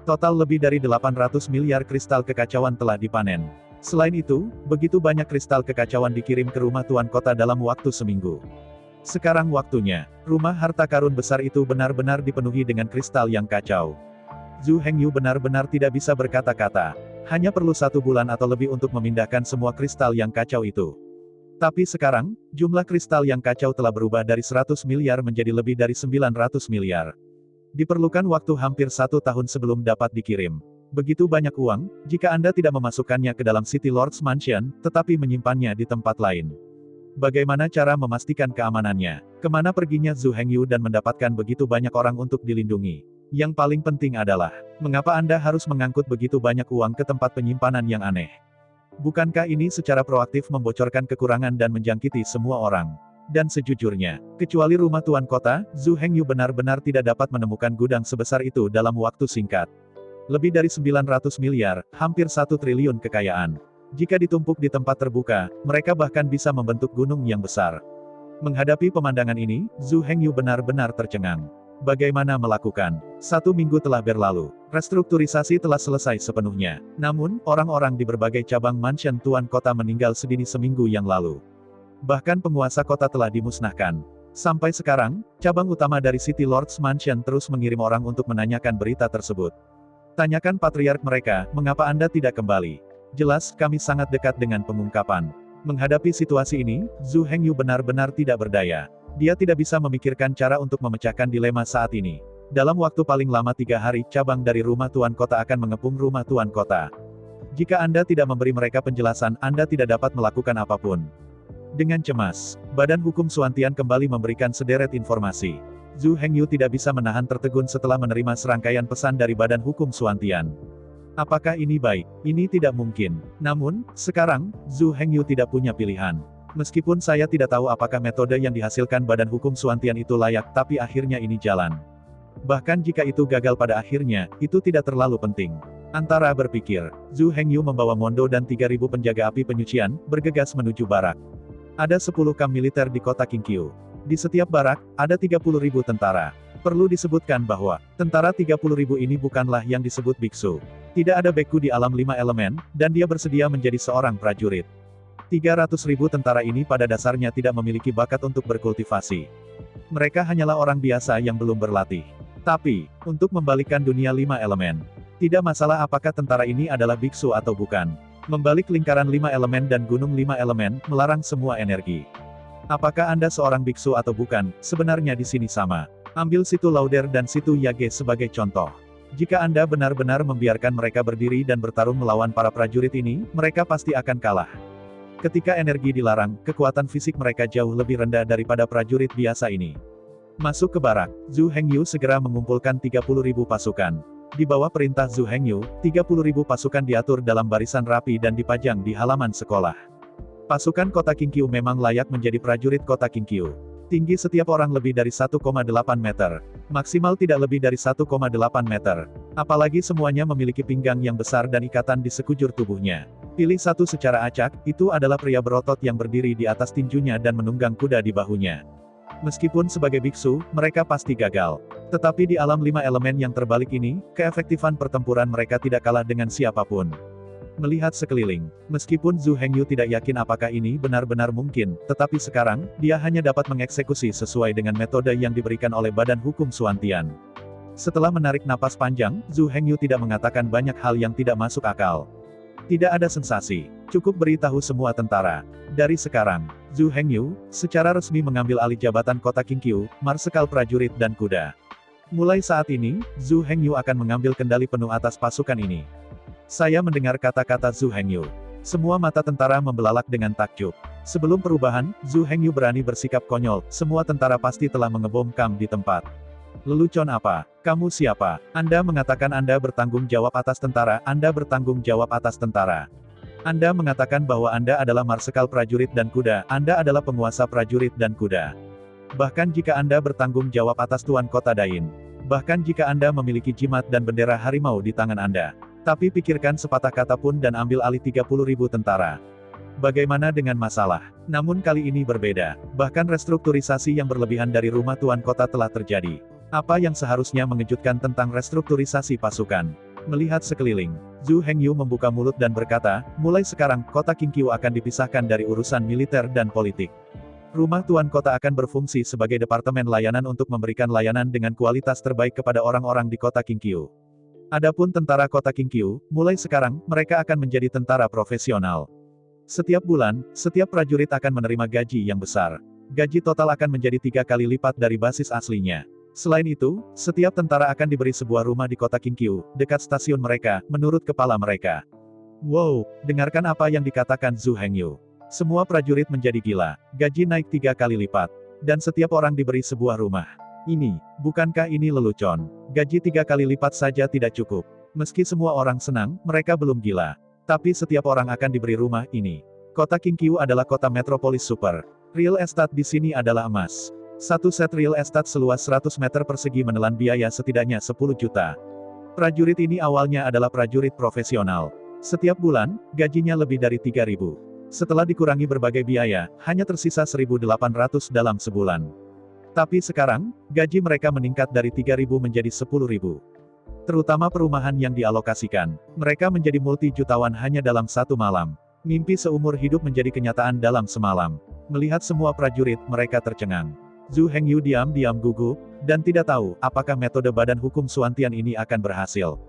Total lebih dari 800 miliar kristal kekacauan telah dipanen. Selain itu, begitu banyak kristal kekacauan dikirim ke rumah Tuan Kota dalam waktu seminggu. Sekarang waktunya, rumah harta karun besar itu benar-benar dipenuhi dengan kristal yang kacau. Zhu Hengyu benar-benar tidak bisa berkata-kata. Hanya perlu 1 bulan atau lebih untuk memindahkan semua kristal yang kacau itu. Tapi sekarang, jumlah kristal yang kacau telah berubah dari 100 miliar menjadi lebih dari 900 miliar. Diperlukan waktu hampir 1 tahun sebelum dapat dikirim. Begitu banyak uang, jika Anda tidak memasukkannya ke dalam City Lords Mansion, tetapi menyimpannya di tempat lain. Bagaimana cara memastikan keamanannya? Kemana perginya Zhu Hengyu dan mendapatkan begitu banyak orang untuk dilindungi? Yang paling penting adalah, mengapa Anda harus mengangkut begitu banyak uang ke tempat penyimpanan yang aneh? Bukankah ini secara proaktif membocorkan kekurangan dan menjangkiti semua orang? Dan sejujurnya, kecuali rumah Tuan Kota, Zhu Hengyu benar-benar tidak dapat menemukan gudang sebesar itu dalam waktu singkat. Lebih dari 900 miliar, hampir 1 triliun kekayaan. Jika ditumpuk di tempat terbuka, mereka bahkan bisa membentuk gunung yang besar. Menghadapi pemandangan ini, Zhu Hengyu benar-benar tercengang. Bagaimana melakukan? 1 minggu telah berlalu. Restrukturisasi telah selesai sepenuhnya. Namun, orang-orang di berbagai cabang mansion Tuan Kota meninggal sedini seminggu yang lalu. Bahkan penguasa kota telah dimusnahkan. Sampai sekarang, cabang utama dari City Lord's Mansion terus mengirim orang untuk menanyakan berita tersebut. Tanyakan patriark mereka, mengapa Anda tidak kembali? Jelas, kami sangat dekat dengan pengungkapan. Menghadapi situasi ini, Zhu Hengyu benar-benar tidak berdaya. Dia tidak bisa memikirkan cara untuk memecahkan dilema saat ini. Dalam waktu paling lama 3 hari, cabang dari rumah tuan kota akan mengepung rumah tuan kota. Jika Anda tidak memberi mereka penjelasan, Anda tidak dapat melakukan apapun. Dengan cemas, Badan Hukum Suantian kembali memberikan sederet informasi. Zhu Hengyu tidak bisa menahan tertegun setelah menerima serangkaian pesan dari Badan Hukum Suantian. Apakah ini baik? Ini tidak mungkin. Namun, sekarang, Zhu Hengyu tidak punya pilihan. Meskipun saya tidak tahu apakah metode yang dihasilkan Badan Hukum Suantian itu layak, tapi akhirnya ini jalan. Bahkan jika itu gagal pada akhirnya, itu tidak terlalu penting. Antara berpikir, Zhu Hengyu membawa Mondo dan 3.000 penjaga api penyucian, bergegas menuju barak. Ada 10 kamp militer di kota Qingqiu. Di setiap barak, ada 30.000 tentara. Perlu disebutkan bahwa, tentara 30.000 ini bukanlah yang disebut biksu. Tidak ada beku di alam 5 elemen, dan dia bersedia menjadi seorang prajurit. 300.000 tentara ini pada dasarnya tidak memiliki bakat untuk berkultivasi. Mereka hanyalah orang biasa yang belum berlatih. Tapi, untuk membalikkan dunia 5 elemen, tidak masalah apakah tentara ini adalah biksu atau bukan. Membalik lingkaran 5 elemen dan gunung 5 elemen, melarang semua energi. Apakah Anda seorang biksu atau bukan, sebenarnya di sini sama. Ambil situ Lauder dan situ Yage sebagai contoh. Jika Anda benar-benar membiarkan mereka berdiri dan bertarung melawan para prajurit ini, mereka pasti akan kalah. Ketika energi dilarang, kekuatan fisik mereka jauh lebih rendah daripada prajurit biasa ini. Masuk ke barak, Zhu Hengyu segera mengumpulkan 30.000 pasukan. Di bawah perintah Zhu Hengyu, 30.000 pasukan diatur dalam barisan rapi dan dipajang di halaman sekolah. Pasukan kota Qingqiu memang layak menjadi prajurit kota Qingqiu. Tinggi setiap orang lebih dari 1,8 meter. Maksimal tidak lebih dari 1,8 meter. Apalagi semuanya memiliki pinggang yang besar dan ikatan di sekujur tubuhnya. Pilih satu secara acak, itu adalah pria berotot yang berdiri di atas tinjunya dan menunggang kuda di bahunya. Meskipun sebagai biksu, mereka pasti gagal. Tetapi di alam 5 elemen yang terbalik ini, keefektifan pertempuran mereka tidak kalah dengan siapapun. Melihat sekeliling, meskipun Zhu Hengyu tidak yakin apakah ini benar-benar mungkin, tetapi sekarang, dia hanya dapat mengeksekusi sesuai dengan metode yang diberikan oleh Badan Hukum Suantian. Setelah menarik napas panjang, Zhu Hengyu tidak mengatakan banyak hal yang tidak masuk akal. Tidak ada sensasi. Cukup beritahu semua tentara. Dari sekarang, Zhu Hengyu, secara resmi mengambil alih jabatan kota Qingqiu, marsekal prajurit dan kuda. Mulai saat ini, Zhu Hengyu akan mengambil kendali penuh atas pasukan ini. Saya mendengar kata-kata Zhu Hengyu. Semua mata tentara membelalak dengan takjub. Sebelum perubahan, Zhu Hengyu berani bersikap konyol, semua tentara pasti telah mengebom kamp di tempat. Lelucon apa? Kamu siapa? Anda mengatakan Anda bertanggung jawab atas tentara, Anda bertanggung jawab atas tentara. Anda mengatakan bahwa Anda adalah marsekal prajurit dan kuda, Anda adalah penguasa prajurit dan kuda. Bahkan jika Anda bertanggung jawab atas tuan kota Dain. Bahkan jika Anda memiliki jimat dan bendera harimau di tangan Anda. Tapi pikirkan sepatah kata pun dan ambil alih 30.000 tentara. Bagaimana dengan masalah? Namun kali ini berbeda. Bahkan restrukturisasi yang berlebihan dari rumah tuan kota telah terjadi. Apa yang seharusnya mengejutkan tentang restrukturisasi pasukan? Melihat sekeliling, Zhu Hengyu membuka mulut dan berkata, mulai sekarang, kota Qingqiu akan dipisahkan dari urusan militer dan politik. Rumah tuan kota akan berfungsi sebagai departemen layanan untuk memberikan layanan dengan kualitas terbaik kepada orang-orang di kota Qingqiu. Adapun tentara kota Qingqiu, mulai sekarang, mereka akan menjadi tentara profesional. Setiap bulan, setiap prajurit akan menerima gaji yang besar. Gaji total akan menjadi 3 kali lipat dari basis aslinya. Selain itu, setiap tentara akan diberi sebuah rumah di kota Qingqiu, dekat stasiun mereka, menurut kepala mereka. Wow, dengarkan apa yang dikatakan Zhu Hengyu. Semua prajurit menjadi gila, gaji naik 3 kali lipat. Dan setiap orang diberi sebuah rumah. Bukankah ini lelucon? Gaji 3 kali lipat saja tidak cukup. Meski semua orang senang, mereka belum gila. Tapi setiap orang akan diberi rumah ini. Kota Qingqiu adalah kota metropolis super. Real estate di sini adalah emas. Satu set real estate seluas 100 meter persegi menelan biaya setidaknya 10 juta. Prajurit ini awalnya adalah prajurit profesional. Setiap bulan, gajinya lebih dari 3.000. Setelah dikurangi berbagai biaya, hanya tersisa 1.800 dalam sebulan. Tapi sekarang, gaji mereka meningkat dari 3.000 menjadi 10.000. Terutama perumahan yang dialokasikan. Mereka menjadi multi-jutawan hanya dalam satu malam. Mimpi seumur hidup menjadi kenyataan dalam semalam. Melihat semua prajurit, mereka tercengang. Zhu Hengyu diam-diam gugup, dan tidak tahu apakah metode Badan Hukum Suantian ini akan berhasil.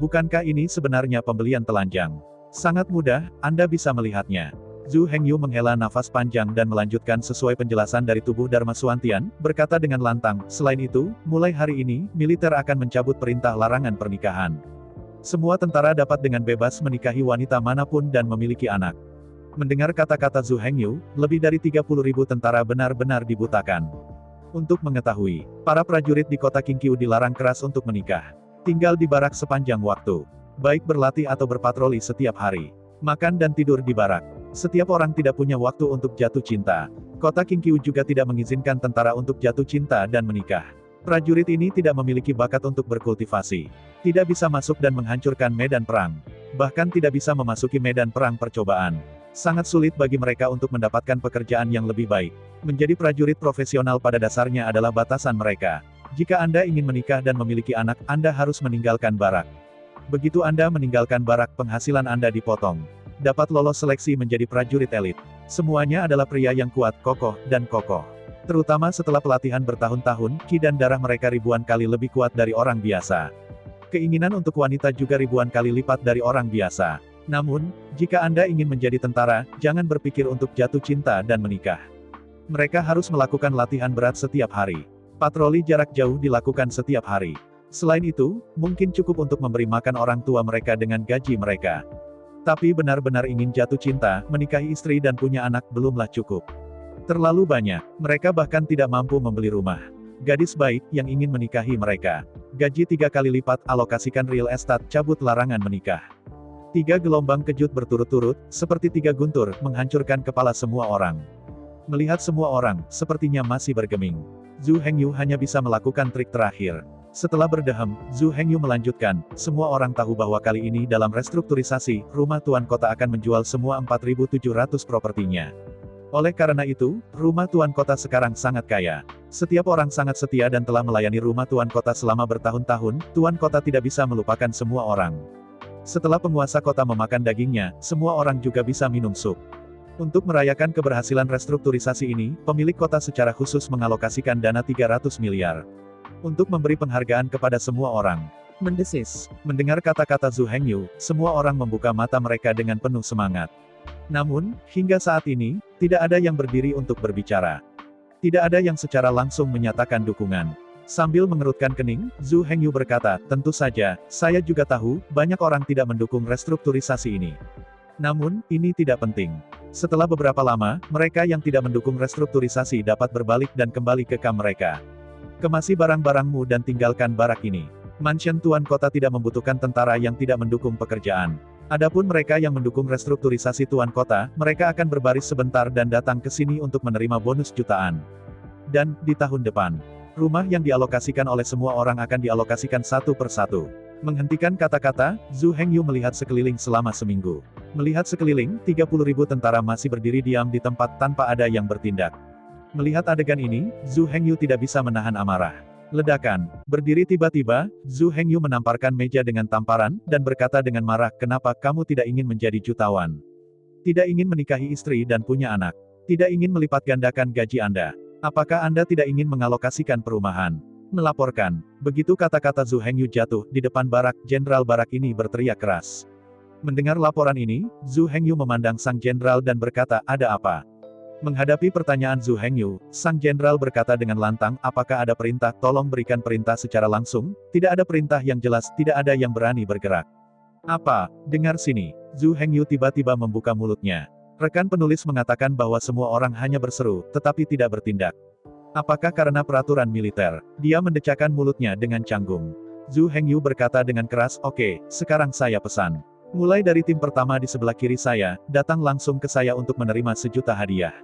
Bukankah ini sebenarnya pembelian telanjang? Sangat mudah, Anda bisa melihatnya. Zhu Hengyu menghela nafas panjang dan melanjutkan sesuai penjelasan dari tubuh Dharma Suantian, berkata dengan lantang, selain itu, mulai hari ini, militer akan mencabut perintah larangan pernikahan. Semua tentara dapat dengan bebas menikahi wanita manapun dan memiliki anak. Mendengar kata-kata Zhu Hengyu, lebih dari 30.000 tentara benar-benar dibutakan. Untuk mengetahui, para prajurit di kota Qingqiu dilarang keras untuk menikah. Tinggal di barak sepanjang waktu. Baik berlatih atau berpatroli setiap hari. Makan dan tidur di barak. Setiap orang tidak punya waktu untuk jatuh cinta. Kota Qingqiu juga tidak mengizinkan tentara untuk jatuh cinta dan menikah. Prajurit ini tidak memiliki bakat untuk berkultivasi. Tidak bisa masuk dan menghancurkan medan perang. Bahkan tidak bisa memasuki medan perang percobaan. Sangat sulit bagi mereka untuk mendapatkan pekerjaan yang lebih baik. Menjadi prajurit profesional pada dasarnya adalah batasan mereka. Jika Anda ingin menikah dan memiliki anak, Anda harus meninggalkan barak. Begitu Anda meninggalkan barak, penghasilan Anda dipotong. Dapat lolos seleksi menjadi prajurit elit. Semuanya adalah pria yang kuat, kokoh, dan kokoh. Terutama setelah pelatihan bertahun-tahun, ki dan darah mereka ribuan kali lebih kuat dari orang biasa. Keinginan untuk wanita juga ribuan kali lipat dari orang biasa. Namun, jika Anda ingin menjadi tentara, jangan berpikir untuk jatuh cinta dan menikah. Mereka harus melakukan latihan berat setiap hari. Patroli jarak jauh dilakukan setiap hari. Selain itu, mungkin cukup untuk memberi makan orang tua mereka dengan gaji mereka. Tapi benar-benar ingin jatuh cinta, menikahi istri dan punya anak belumlah cukup. Terlalu banyak, mereka bahkan tidak mampu membeli rumah. Gadis baik, yang ingin menikahi mereka. Gaji 3 kali lipat, alokasikan real estate, cabut larangan menikah. 3 gelombang kejut berturut-turut, seperti 3 guntur, menghancurkan kepala semua orang. Melihat semua orang, sepertinya masih bergeming. Zhu Hengyu hanya bisa melakukan trik terakhir. Setelah berdehem, Zhu Hengyu melanjutkan, semua orang tahu bahwa kali ini dalam restrukturisasi, rumah tuan kota akan menjual semua 4.700 propertinya. Oleh karena itu, rumah tuan kota sekarang sangat kaya. Setiap orang sangat setia dan telah melayani rumah tuan kota selama bertahun-tahun, tuan kota tidak bisa melupakan semua orang. Setelah penguasa kota memakan dagingnya, semua orang juga bisa minum sup. Untuk merayakan keberhasilan restrukturisasi ini, pemilik kota secara khusus mengalokasikan dana 300 miliar. Untuk memberi penghargaan kepada semua orang. Mendesis. Mendengar kata-kata Zhu Hengyu, semua orang membuka mata mereka dengan penuh semangat. Namun, hingga saat ini, tidak ada yang berdiri untuk berbicara. Tidak ada yang secara langsung menyatakan dukungan. Sambil mengerutkan kening, Zhu Hengyu berkata, tentu saja, saya juga tahu, banyak orang tidak mendukung restrukturisasi ini. Namun, ini tidak penting. Setelah beberapa lama, mereka yang tidak mendukung restrukturisasi dapat berbalik dan kembali ke kamp mereka. Kemasi barang-barangmu dan tinggalkan barak ini. Mansion tuan kota tidak membutuhkan tentara yang tidak mendukung pekerjaan. Adapun mereka yang mendukung restrukturisasi tuan kota, mereka akan berbaris sebentar dan datang ke sini untuk menerima bonus jutaan. Dan, di tahun depan, rumah yang dialokasikan oleh semua orang akan dialokasikan satu persatu. Menghentikan kata-kata, Zhu Hengyu melihat sekeliling selama seminggu. Melihat sekeliling, 30.000 tentara masih berdiri diam di tempat tanpa ada yang bertindak. Melihat adegan ini, Zhu Hengyu tidak bisa menahan amarah. Ledakan. Berdiri tiba-tiba, Zhu Hengyu menamparkan meja dengan tamparan, dan berkata dengan marah, kenapa kamu tidak ingin menjadi jutawan? Tidak ingin menikahi istri dan punya anak? Tidak ingin melipat gandakan gaji Anda? Apakah Anda tidak ingin mengalokasikan perumahan? Melaporkan. Begitu kata-kata Zhu Hengyu jatuh, di depan barak, jenderal barak ini berteriak keras. Mendengar laporan ini, Zhu Hengyu memandang sang jenderal dan berkata, ada apa? Menghadapi pertanyaan Zhu Hengyu, sang jenderal berkata dengan lantang, apakah ada perintah, tolong berikan perintah secara langsung, tidak ada perintah yang jelas, tidak ada yang berani bergerak. Apa? Dengar sini. Zhu Hengyu tiba-tiba membuka mulutnya. Rekan penulis mengatakan bahwa semua orang hanya berseru, tetapi tidak bertindak. Apakah karena peraturan militer? Dia mendecakkan mulutnya dengan canggung. Zhu Hengyu berkata dengan keras, oke, sekarang saya pesan. Mulai dari tim pertama di sebelah kiri saya, datang langsung ke saya untuk menerima 1 juta hadiah.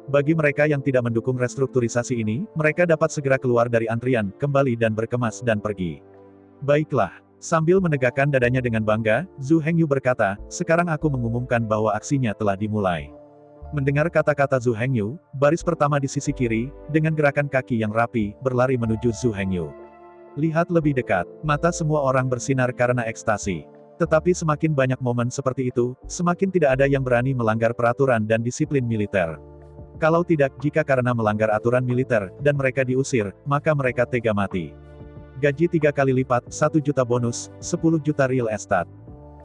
Bagi mereka yang tidak mendukung restrukturisasi ini, mereka dapat segera keluar dari antrian, kembali dan berkemas dan pergi. Baiklah. Sambil menegakkan dadanya dengan bangga, Zhu Hengyu berkata, sekarang aku mengumumkan bahwa aksinya telah dimulai. Mendengar kata-kata Zhu Hengyu, baris pertama di sisi kiri, dengan gerakan kaki yang rapi, berlari menuju Zhu Hengyu. Lihat lebih dekat, mata semua orang bersinar karena ekstasi. Tetapi semakin banyak momen seperti itu, semakin tidak ada yang berani melanggar peraturan dan disiplin militer. Kalau tidak, jika karena melanggar aturan militer, dan mereka diusir, maka mereka tega mati. Gaji 3 kali lipat, 1 juta bonus, 10 juta real estate.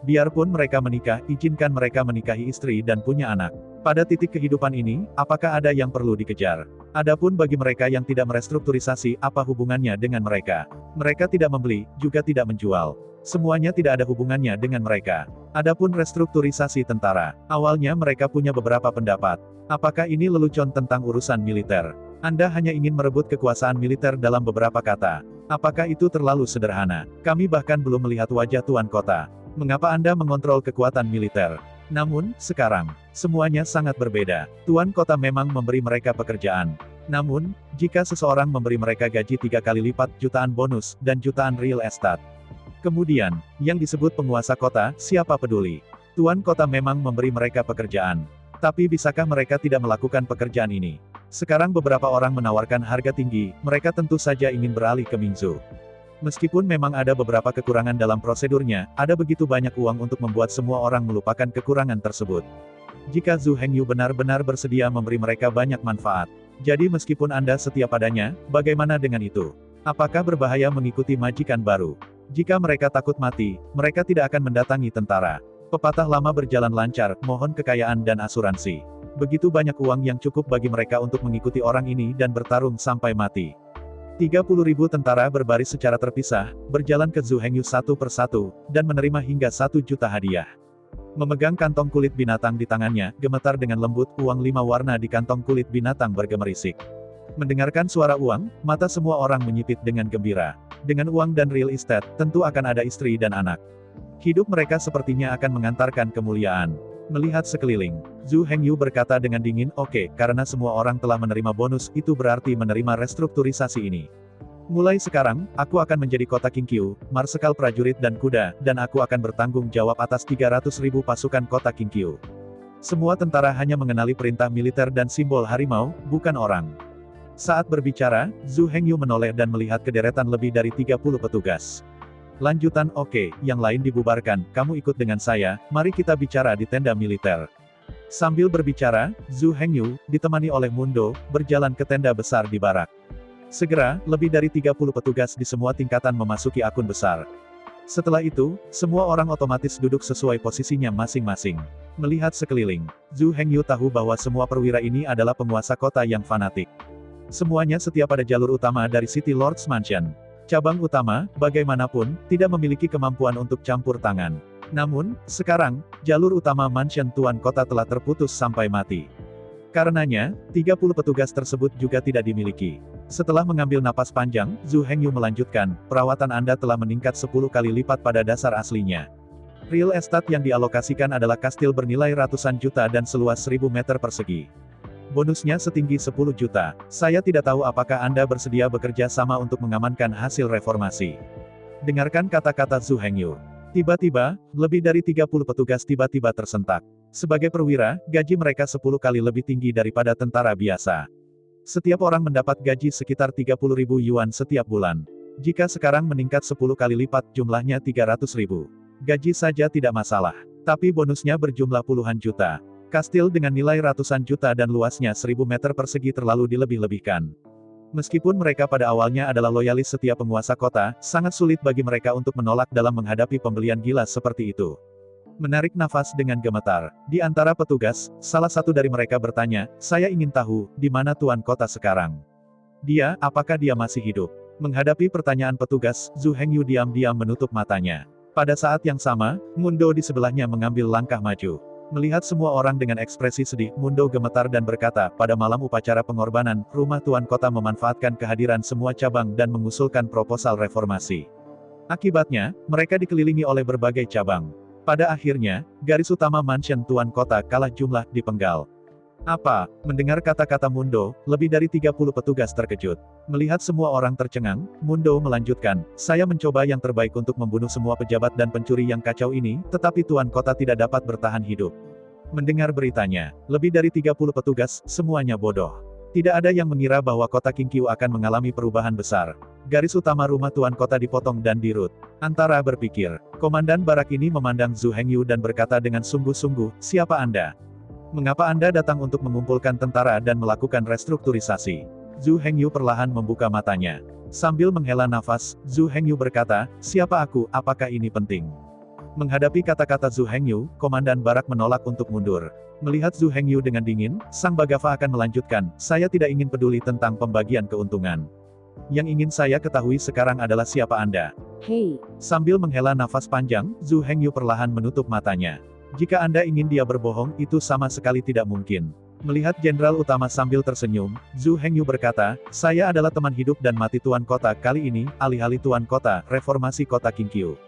Biarpun mereka menikah, izinkan mereka menikahi istri dan punya anak. Pada titik kehidupan ini, apakah ada yang perlu dikejar? Adapun bagi mereka yang tidak merestrukturisasi, apa hubungannya dengan mereka? Mereka tidak membeli, juga tidak menjual. Semuanya tidak ada hubungannya dengan mereka. Adapun restrukturisasi tentara, awalnya mereka punya beberapa pendapat. Apakah ini lelucon tentang urusan militer? Anda hanya ingin merebut kekuasaan militer dalam beberapa kata. Apakah itu terlalu sederhana? Kami bahkan belum melihat wajah Tuan Kota. Mengapa Anda mengontrol kekuatan militer? Namun, sekarang, semuanya sangat berbeda. Tuan Kota memang memberi mereka pekerjaan. Namun, jika seseorang memberi mereka gaji 3 kali lipat, jutaan bonus, dan jutaan real estate. Kemudian, yang disebut penguasa kota, siapa peduli? Tuan Kota memang memberi mereka pekerjaan. Tapi bisakah mereka tidak melakukan pekerjaan ini? Sekarang beberapa orang menawarkan harga tinggi, mereka tentu saja ingin beralih ke Mingzhu. Meskipun memang ada beberapa kekurangan dalam prosedurnya, ada begitu banyak uang untuk membuat semua orang melupakan kekurangan tersebut. Jika Zhu Hengyu benar-benar bersedia memberi mereka banyak manfaat. Jadi meskipun Anda setia padanya, bagaimana dengan itu? Apakah berbahaya mengikuti majikan baru? Jika mereka takut mati, mereka tidak akan mendatangi tentara. Pepatah lama berjalan lancar, mohon kekayaan dan asuransi. Begitu banyak uang yang cukup bagi mereka untuk mengikuti orang ini dan bertarung sampai mati. 30.000 tentara berbaris secara terpisah, berjalan ke Zhu Hengyu satu persatu, dan menerima hingga 1 juta hadiah. Memegang kantong kulit binatang di tangannya, gemetar dengan lembut, uang 5 warna di kantong kulit binatang bergemerisik. Mendengarkan suara uang, mata semua orang menyipit dengan gembira. Dengan uang dan real estate, tentu akan ada istri dan anak. Hidup mereka sepertinya akan mengantarkan kemuliaan. Melihat sekeliling, Zhu Hengyu berkata dengan dingin, oke, karena semua orang telah menerima bonus, itu berarti menerima restrukturisasi ini. Mulai sekarang, aku akan menjadi kota Qingqiu, marsekal prajurit dan kuda, dan aku akan bertanggung jawab atas 300.000 pasukan kota Qingqiu. Semua tentara hanya mengenali perintah militer dan simbol harimau, bukan orang. Saat berbicara, Zhu Hengyu menoleh dan melihat kederetan lebih dari 30 petugas. Lanjutan, oke, yang lain dibubarkan, kamu ikut dengan saya, mari kita bicara di tenda militer. Sambil berbicara, Zhu Hengyu, ditemani oleh Mundo, berjalan ke tenda besar di barak. Segera, lebih dari 30 petugas di semua tingkatan memasuki akun besar. Setelah itu, semua orang otomatis duduk sesuai posisinya masing-masing. Melihat sekeliling, Zhu Hengyu tahu bahwa semua perwira ini adalah penguasa kota yang fanatik. Semuanya setia pada jalur utama dari City Lord's Mansion. Cabang utama, bagaimanapun, tidak memiliki kemampuan untuk campur tangan. Namun, sekarang, jalur utama mansion Tuan Kota telah terputus sampai mati. Karenanya, 30 petugas tersebut juga tidak dimiliki. Setelah mengambil napas panjang, Zhu Hengyu melanjutkan, perawatan Anda telah meningkat 10 kali lipat pada dasar aslinya. Real estate yang dialokasikan adalah kastil bernilai ratusan juta dan seluas 1000 meter persegi. Bonusnya setinggi 10 juta. Saya tidak tahu apakah Anda bersedia bekerja sama untuk mengamankan hasil reformasi. Dengarkan kata-kata Zhu Hengyu. Tiba-tiba, lebih dari 30 petugas tiba-tiba tersentak. Sebagai perwira, gaji mereka 10 kali lebih tinggi daripada tentara biasa. Setiap orang mendapat gaji sekitar 30.000 yuan setiap bulan. Jika sekarang meningkat 10 kali lipat, jumlahnya 300.000. Gaji saja tidak masalah. Tapi bonusnya berjumlah puluhan juta. Kastil dengan nilai ratusan juta dan luasnya 1000 meter persegi terlalu dilebih-lebihkan. Meskipun mereka pada awalnya adalah loyalis setiap penguasa kota, sangat sulit bagi mereka untuk menolak dalam menghadapi pembelian gila seperti itu. Menarik nafas dengan gemetar. Di antara petugas, salah satu dari mereka bertanya, saya ingin tahu, di mana Tuan Kota sekarang? Dia, apakah dia masih hidup? Menghadapi pertanyaan petugas, Zhu Hengyu diam-diam menutup matanya. Pada saat yang sama, Mundo di sebelahnya mengambil langkah maju. Melihat semua orang dengan ekspresi sedih, Mundo gemetar dan berkata, pada malam upacara pengorbanan, rumah Tuan Kota memanfaatkan kehadiran semua cabang dan mengusulkan proposal reformasi. Akibatnya, mereka dikelilingi oleh berbagai cabang. Pada akhirnya, garis utama mansion Tuan Kota kalah jumlah dipenggal. Apa? Mendengar kata-kata Mundo, lebih dari 30 petugas terkejut. Melihat semua orang tercengang, Mundo melanjutkan, saya mencoba yang terbaik untuk membunuh semua pejabat dan pencuri yang kacau ini, tetapi Tuan Kota tidak dapat bertahan hidup. Mendengar beritanya, lebih dari 30 petugas, semuanya bodoh. Tidak ada yang mengira bahwa kota Qingqiu akan mengalami perubahan besar. Garis utama rumah Tuan Kota dipotong dan dirut. Antara berpikir, komandan barak ini memandang Zhu Hengyu dan berkata dengan sungguh-sungguh, siapa Anda? Mengapa Anda datang untuk mengumpulkan tentara dan melakukan restrukturisasi? Zhu Hengyu perlahan membuka matanya. Sambil menghela nafas, Zhu Hengyu berkata, siapa aku, apakah ini penting? Menghadapi kata-kata Zhu Hengyu, Komandan Barak menolak untuk mundur. Melihat Zhu Hengyu dengan dingin, Sang Bagawa akan melanjutkan, saya tidak ingin peduli tentang pembagian keuntungan. Yang ingin saya ketahui sekarang adalah siapa Anda. Hei, Sambil menghela nafas panjang, Zhu Hengyu perlahan menutup matanya. Jika Anda ingin dia berbohong, itu sama sekali tidak mungkin. Melihat Jenderal Utama sambil tersenyum, Zhu Hengyu berkata, saya adalah teman hidup dan mati Tuan Kota kali ini, alih-alih Tuan Kota, reformasi Kota Qingqiu.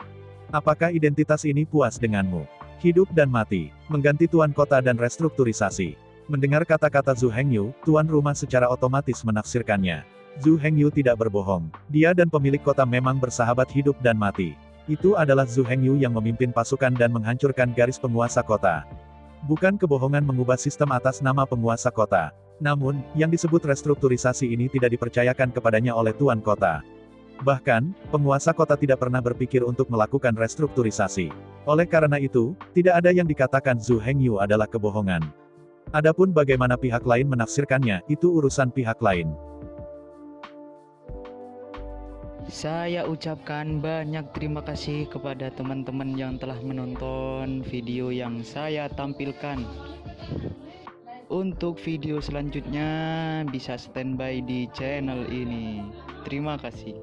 Apakah identitas ini puas denganmu? Hidup dan mati, mengganti Tuan Kota dan restrukturisasi. Mendengar kata-kata Zhu Hengyu, Tuan Rumah secara otomatis menafsirkannya. Zhu Hengyu tidak berbohong. Dia dan pemilik kota memang bersahabat hidup dan mati. Itu adalah Zhu Hengyu yang memimpin pasukan dan menghancurkan garis penguasa kota. Bukan kebohongan mengubah sistem atas nama penguasa kota. Namun, yang disebut restrukturisasi ini tidak dipercayakan kepadanya oleh Tuan Kota. Bahkan, penguasa kota tidak pernah berpikir untuk melakukan restrukturisasi. Oleh karena itu, tidak ada yang dikatakan Zhu Hengyu adalah kebohongan. Adapun bagaimana pihak lain menafsirkannya, itu urusan pihak lain. Saya ucapkan banyak terima kasih kepada teman-teman yang telah menonton video yang saya tampilkan. Untuk video selanjutnya bisa standby di channel ini. Terima kasih.